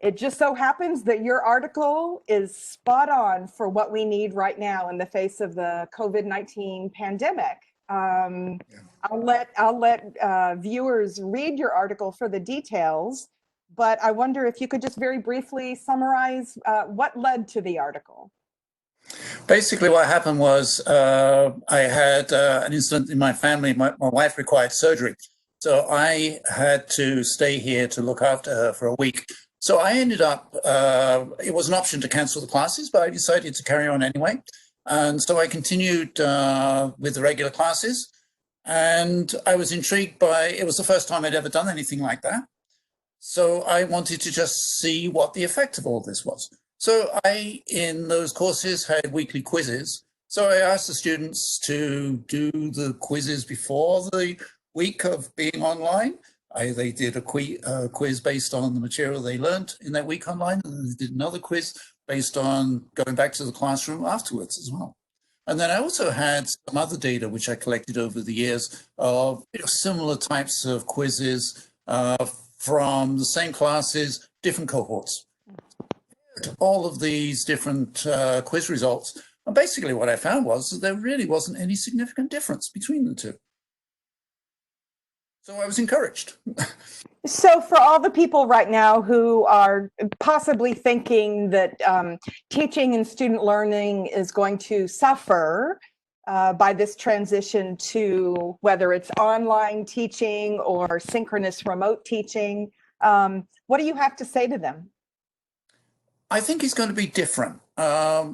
It just so happens that your article is spot on for what we need right now in the face of the COVID-19 pandemic. Yeah. I'll let viewers read your article for the details, but I wonder if you could just very briefly summarize what led to the article. Basically, what happened was I had an incident in my family. My wife required surgery. So I had to stay here to look after her for a week. So I ended up, it was an option to cancel the classes, but I decided to carry on anyway. And so I continued with the regular classes. And I was intrigued by, it was the first time I'd ever done anything like that. So I wanted to just see what the effect of all this was. So I, in those courses, had weekly quizzes. So I asked the students to do the quizzes before the week of being online. They did a quiz based on the material they learned in that week online, and they did another quiz based on going back to the classroom afterwards as well. And then I also had some other data which I collected over the years of similar types of quizzes from the same classes, different cohorts. All of these different quiz results. And basically what I found was that there really wasn't any significant difference between the two. So I was encouraged. So for all the people right now who are possibly thinking that teaching and student learning is going to suffer by this transition to whether it's online teaching or synchronous remote teaching, what do you have to say to them? I think it's going to be different. I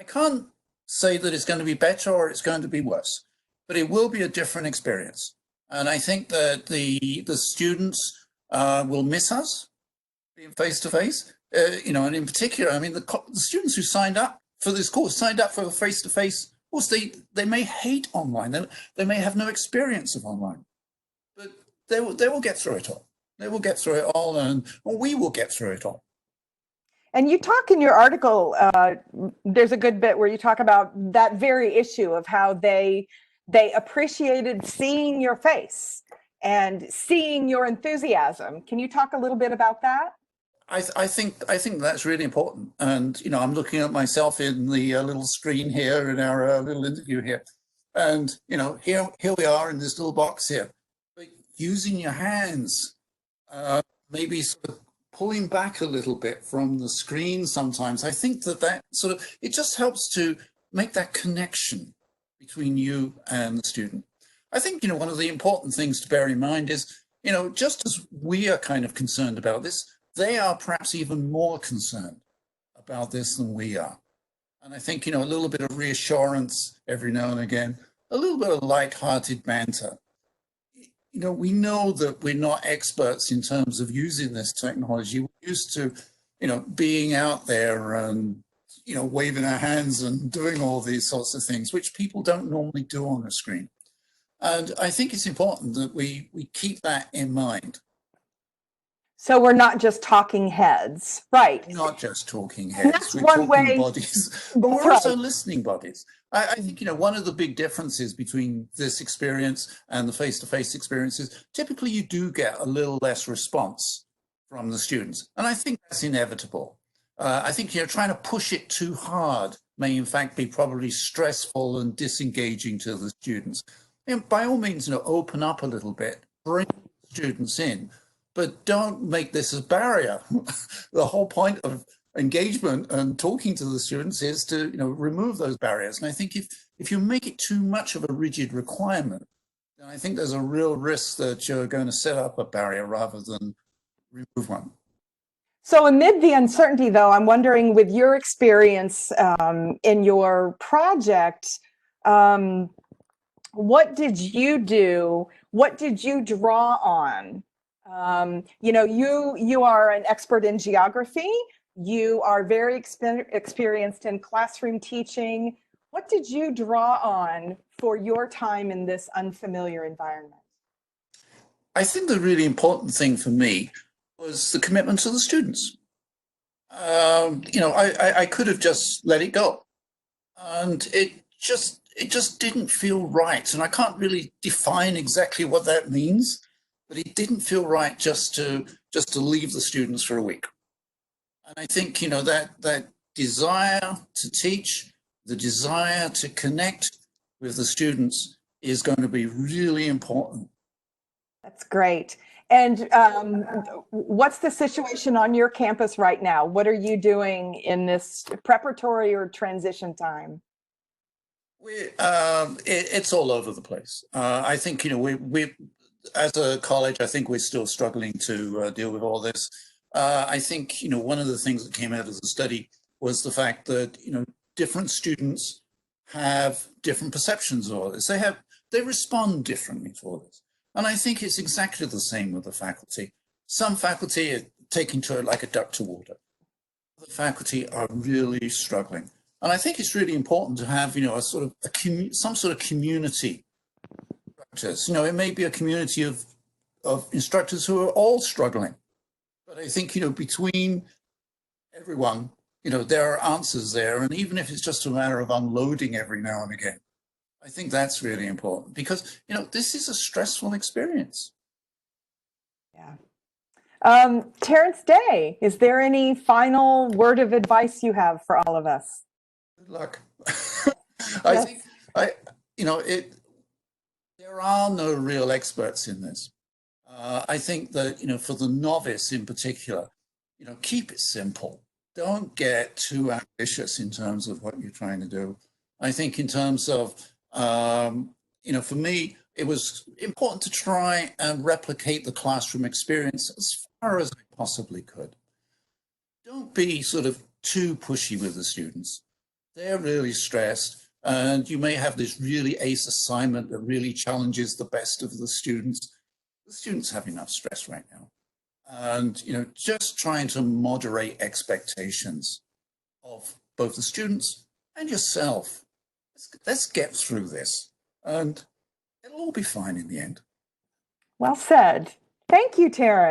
can't say that it's going to be better or it's going to be worse, but it will be a different experience. And I think that the students will miss us being face-to-face, and in particular, I mean, the students who signed up for this course, signed up for face-to-face course, they may hate online. They may have no experience of online, but they will get through it all. They will get through it all, and we will get through it all. And you talk in your article, there's a good bit where you talk about that very issue of how they appreciated seeing your face and seeing your enthusiasm. Can you talk a little bit about that? I think that's really important. And, I'm looking at myself in the little screen here in our little interview here. And, here we are in this little box here. But using your hands, maybe sort of pulling back a little bit from the screen sometimes, I think that sort of, it just helps to make that connection between you and the student. I think, one of the important things to bear in mind is, just as we are kind of concerned about this, they are perhaps even more concerned about this than we are. And I think, a little bit of reassurance every now and again, a little bit of light-hearted banter. We know that we're not experts in terms of using this technology. We're used to, being out there and, waving our hands and doing all these sorts of things, which people don't normally do on a screen. And I think it's important that we keep that in mind. So we're not just talking heads, right? Not just talking heads, we're one talking way, bodies, but we're also listening bodies. I think, one of the big differences between this experience and the face-to-face experiences, typically you do get a little less response from the students. And I think that's inevitable. I think, trying to push it too hard may in fact be probably stressful and disengaging to the students. By all means, open up a little bit, bring students in, but don't make this a barrier. The whole point of engagement and talking to the students is to remove those barriers. And I think if you make it too much of a rigid requirement, then I think there's a real risk that you're going to set up a barrier rather than remove one. So amid the uncertainty, though, I'm wondering, with your experience in your project, what did you do? What did you draw on? You are an expert in geography. You are very experienced in classroom teaching. What did you draw on for your time in this unfamiliar environment? I think the really important thing for me was the commitment to the students. I could have just let it go, and it just didn't feel right. And I can't really define exactly what that means, but it didn't feel right just to just to leave the students for a week. And I think, you know, that desire to teach, the desire to connect with the students is going to be really important. That's great. And what's the situation on your campus right now? What are you doing in this preparatory or transition time? It's all over the place. I think, you know, we as a college, I think we're still struggling to deal with all this. I think, you know, one of the things that came out of the study was the fact that, you know, different students have different perceptions of all this. They respond differently to all this. And I think it's exactly the same with the faculty. Some faculty are taking to it like a duck to water. Other faculty are really struggling. And I think it's really important to have, you know, some sort of community practice. You know, it may be a community of instructors who are all struggling. But I think, you know, between everyone, you know, there are answers there. And even if it's just a matter of unloading every now and again, I think that's really important because, you know, this is a stressful experience. Yeah. Terence Day, is there any final word of advice you have for all of us? Good luck. I think, you know, there are no real experts in this. I think that, you know, for the novice in particular, you know, keep it simple. Don't get too ambitious in terms of what you're trying to do. I think in terms of, you know, for me, it was important to try and replicate the classroom experience as far as I possibly could. Don't be sort of too pushy with the students. They're really stressed, and you may have this really ace assignment that really challenges the best of the students. The students have enough stress right now. And, you know, just trying to moderate expectations of both the students and yourself. Let's get through this, and it'll all be fine in the end. Well said. Thank you, Terence.